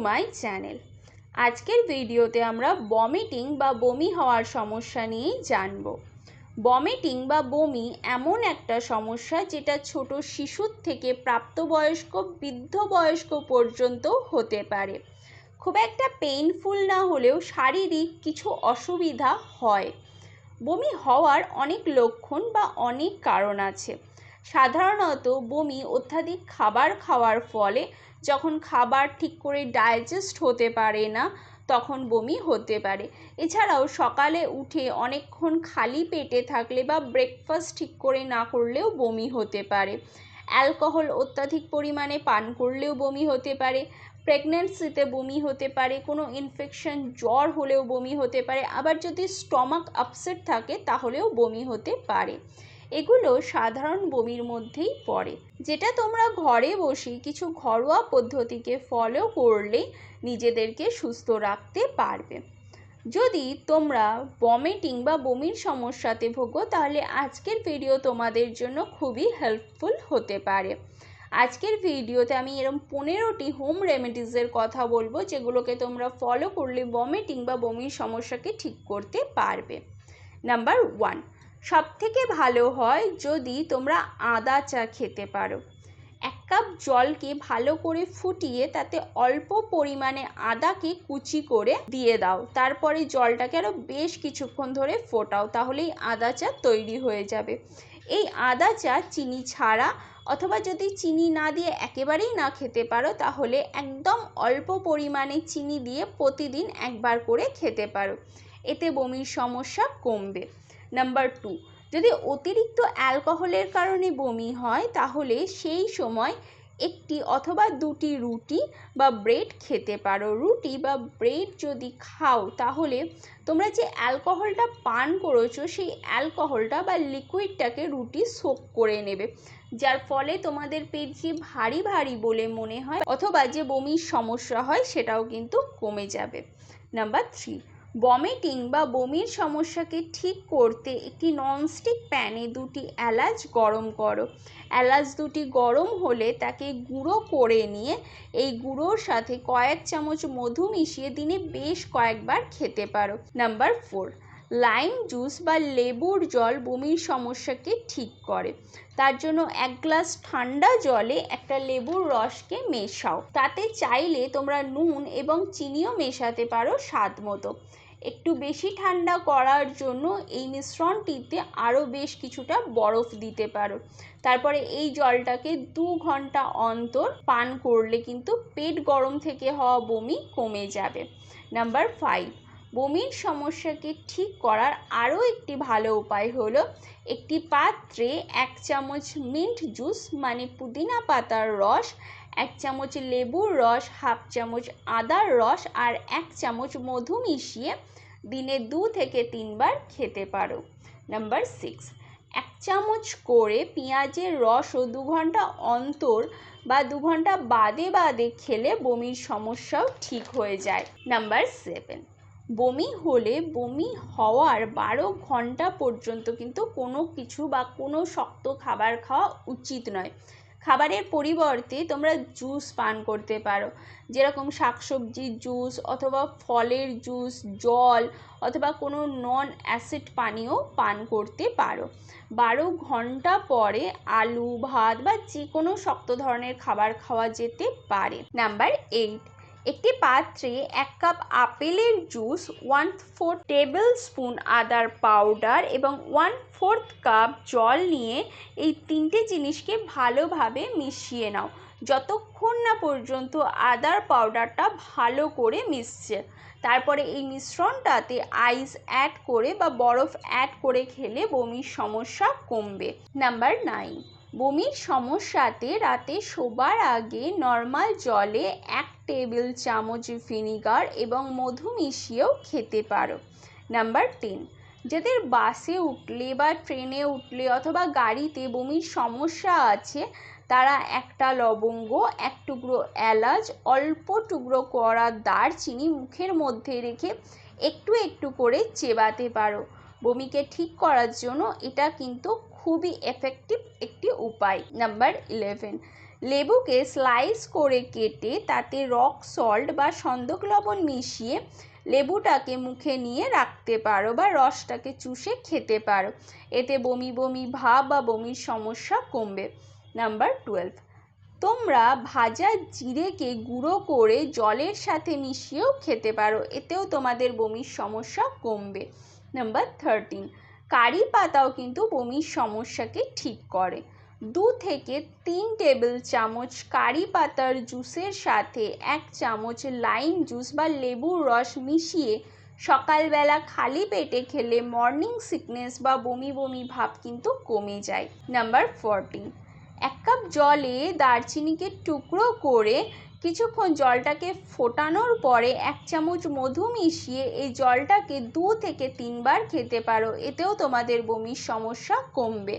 My channel. আজকের ভিডিওতে আমরা ভমিটিং বা বমি হওয়ার সমস্যা নিয়ে জানব। ভমিটিং বা বমি এমন একটা সমস্যা যেটা ছোট শিশুর থেকে প্রাপ্তবয়স্ক বৃদ্ধ বয়স্ক পর্যন্ত হতে পারে। খুব একটা পেইনফুল না হলেও শারীরিক কিছু অসুবিধা হয়। বমি হওয়ার অনেক লক্ষণ বা অনেক কারণ আছে। সাধারণত বমি অত্যাধিক খাবার খাওয়ার ফলে, যখন খাবার ঠিক করে ডাইজেস্ট হতে পারে না তখন বমি হতে পারে। এছাড়াও সকালে উঠে অনেকক্ষণ খালি পেটে থাকলে বা ব্রেকফাস্ট ঠিক করে না করলেও বমি হতে পারে। অ্যালকোহল অত্যাধিক পরিমাণে পান করলেও বমি হতে পারে। প্রেগন্যান্সিতে বমি হতে পারে, কোনো ইনফেকশন জ্বর হলেও বমি হতে পারে, আবার যদি স্টমাক আপসেট থাকে তাহলেও বমি হতে পারে। এগুলো সাধারণ বমির মধ্যেই পড়ে, যেটা তোমরা ঘরে বসে কিছু ঘরোয়া পদ্ধতিকে ফলো করলে নিজেদেরকে সুস্থ রাখতে পারবে। যদি তোমরা ভমিটিং বা বমির সমস্যাতে ভোগো তাহলে আজকের ভিডিও তোমাদের জন্য খুবই হেল্পফুল হতে পারে। আজকের ভিডিওতে আমি এরকম 15টি হোম রেমেডিজের কথা বলবো, যেগুলোকে তোমরা ফলো করলে ভমিটিং বা বমির সমস্যাকে ঠিক করতে পারবে। নাম্বার 1, সবথেকে ভালো হয় যদি তোমরা আদা চা খেতে পারো। 1 কাপ জলকে ভালো করে ফুটিয়ে তাতে অল্প পরিমাণে আদাকে কুচি করে দিয়ে দাও। তারপরে জলটাকে আরও বেশ কিছুক্ষণ ধরে ফোটাও, তাহলেই আদা চা তৈরি হয়ে যাবে। এই আদা চা চিনি ছাড়া, অথবা যদি চিনি না দিয়ে একেবারেই না খেতে পারো তাহলে একদম অল্প পরিমাণে চিনি দিয়ে প্রতিদিন একবার করে খেতে পারো। এতে বমির সমস্যা কমবে। নাম্বার 2, যদি অতিরিক্ত অ্যালকোহলের কারণে বমি হয় তাহলে সেই সময় 1টি অথবা 2টি রুটি বা ব্রেড খেতে পারো। রুটি বা ব্রেড যদি খাও তাহলে তোমরা যে অ্যালকোহলটা পান করেছো সেই অ্যালকোহলটা বা লিকুইডটাকে রুটি সোক করে নেবে, যার ফলে তোমাদের পেট যে ভারী ভারী বলে মনে হয় অথবা যে বমির সমস্যা হয় সেটাও কিন্তু কমে যাবে। নাম্বার 3, ভমিটিং বা বমির সমস্যাকে ঠিক করতে একটি ননস্টিক প্যানে 2টি এলাচ গরম করো। এলাচ 2টি গরম হলে তাকে গুঁড়ো করে নিয়ে এই গুঁড়োর সাথে কয়েক চামচ মধু মিশিয়ে দিনে বেশ কয়েকবার খেতে পারো। নাম্বার 4, লাইম জুস বা লেবুর জল বমির সমস্যাকে ঠিক করে। তার জন্য 1 গ্লাস ঠান্ডা জলে একটা লেবুর রসকে মেশাও। তাতে চাইলে তোমরা নুন এবং চিনিও মেশাতে পারো স্বাদ মতো। একটু বেশি ঠান্ডা করার জন্য এই মিশ্রণটিতে আরও বেশ কিছুটা বরফ দিতে পারো। তারপরে এই জলটাকে 2 ঘন্টা অন্তর পান করলে কিন্তু পেট গরম থেকে হওয়া বমি কমে যাবে। নাম্বার 5, বমির সমস্যাকে ঠিক করার আরও একটি ভালো উপায় হলো একটি পাত্রে 1 চামচ মিন্ট জুস মানে পুদিনা পাতার রস, 1 চামচ লেবুর রস, 1/2 চামচ আদার রস আর 1 চামচ মধু মিশিয়ে দিনে 2 থেকে 3 বার খেতে পারো। নাম্বার 6, 1 চামচ করে পেঁয়াজের রসও 2 ঘন্টা অন্তর বা 2 ঘন্টা বাদে বাদে খেলে বমির সমস্যাও ঠিক হয়ে যায়। নাম্বার 7, বমি হলে বমি হওয়ার 12 ঘন্টা পর্যন্ত কিন্তু কোনো কিছু বা কোনো শক্ত খাবার খাওয়া উচিত নয়। খাবারের পরিবর্তে তোমরা জুস পান করতে পারো, যেরকম শাকসবজির জুস অথবা ফলের জুস, জল অথবা কোনো নন অ্যাসিড পানীয় পান করতে পারো। 12 ঘন্টা পরে আলু, ভাত বা যে কোনো শক্ত ধরনের খাবার খাওয়া যেতে পারে। নাম্বার 8, একটি পাত্রে 1 কাপ আপেলের জুস, 1/4 টেবিল স্পুন আদার পাউডার এবং 1/4 কাপ জল নিয়ে এই 3টে জিনিসকে ভালোভাবে মিশিয়ে নাও যতক্ষণ না পর্যন্ত আদার পাউডারটা ভালো করে মিশছে। তারপরে এই মিশ্রণটাতে আইস অ্যাড করে বা বরফ অ্যাড করে খেলে বমির সমস্যা কমবে। নাম্বার 9, বমির সমস্যাতে রাতে শোবার আগে নর্মাল জলে 1 টেবিল চামচ ভিনিগার এবং মধু মিশিয়েও খেতে পারো। নাম্বার 10, যাদের বাসে উঠলে বা ট্রেনে উঠলে অথবা গাড়িতে বমির সমস্যা আছে তারা 1টা লবঙ্গ, 1 টুকরো এলাচ, অল্প টুকরো করা দারচিনি মুখের মধ্যে রেখে একটু একটু করে চেবাতে পারো। বমিকে ঠিক করার জন্য এটা কিন্তু খুবই এফেক্টিভ একটি উপায়। নাম্বার 11, লেবুকে স্লাইস করে কেটে তাতে রক সল্ট বা সন্দক লবণ মিশিয়ে লেবুটাকে মুখে নিয়ে রাখতে পারো বা রসটাকে চুষে খেতে পারো। এতে বমি বমি ভাব বা বমির সমস্যা কমবে। নাম্বার 12, তোমরা ভাজা জিরেকে গুঁড়ো করে জলের সাথে মিশিয়েও খেতে পারো, এতেও তোমাদের বমির সমস্যা কমবে। নাম্বার 13, কারি পাতাও কিন্তু বমির সমস্যাকে ঠিক করে। 2 থেকে 3 টেবিল চামচ কারি পাতার জুসের সাথে 1 চামচ লাইম জুস বা লেবুর রস মিশিয়ে সকালবেলা খালি পেটে খেলে মর্নিং সিকনেস বা বমি বমি ভাব কিন্তু কমে যায়। নাম্বার 14, 1 কাপ জলে দারচিনিকে টুকরো করে কিছুক্ষণ জলটাকে ফোটানোর পরে 1 চামচ মধু মিশিয়ে এই জলটাকে 2 থেকে 3 বার খেতে পারো, এতেও তোমাদের বমির সমস্যা কমবে।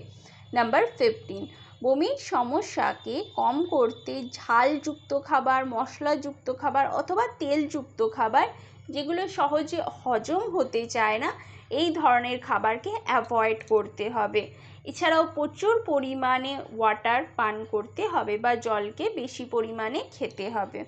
নাম্বার 15, বমির সমস্যাকে কম করতে ঝালযুক্ত খাবার, মশলাযুক্ত খাবার অথবা তেলযুক্ত খাবার যেগুলো সহজে হজম হতে চায় না, এই ধরনের খাবারকে অ্যাভয়েড করতে হবে। এছাড়াও প্রচুর পরিমাণে ওয়াটার পান করতে হবে বা জলকে বেশি পরিমাণে খেতে হবে।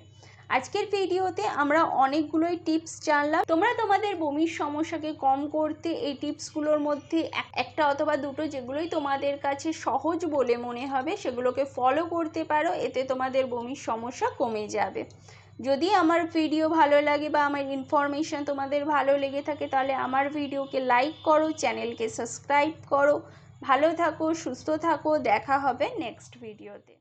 আজকের ভিডিওতে আমরা অনেকগুলোই টিপস জানলাম। তোমরা তোমাদের বমির সমস্যাকে কম করতে এই টিপসগুলোর মধ্যে একটা অথবা দুটো যেগুলোই তোমাদের কাছে সহজ বলে মনে হবে সেগুলোকে ফলো করতে পারো, এতে তোমাদের বমির সমস্যা কমে যাবে। যদি আমার ভিডিও ভালো লাগে বা আমার ইনফরমেশন তোমাদের ভালো লেগে থাকে তাহলে আমার ভিডিওকে লাইক করো, চ্যানেলকে সাবস্ক্রাইব করো। ভালো থাকো, সুস্থ থাকো, দেখা হবে নেক্সট ভিডিওতে।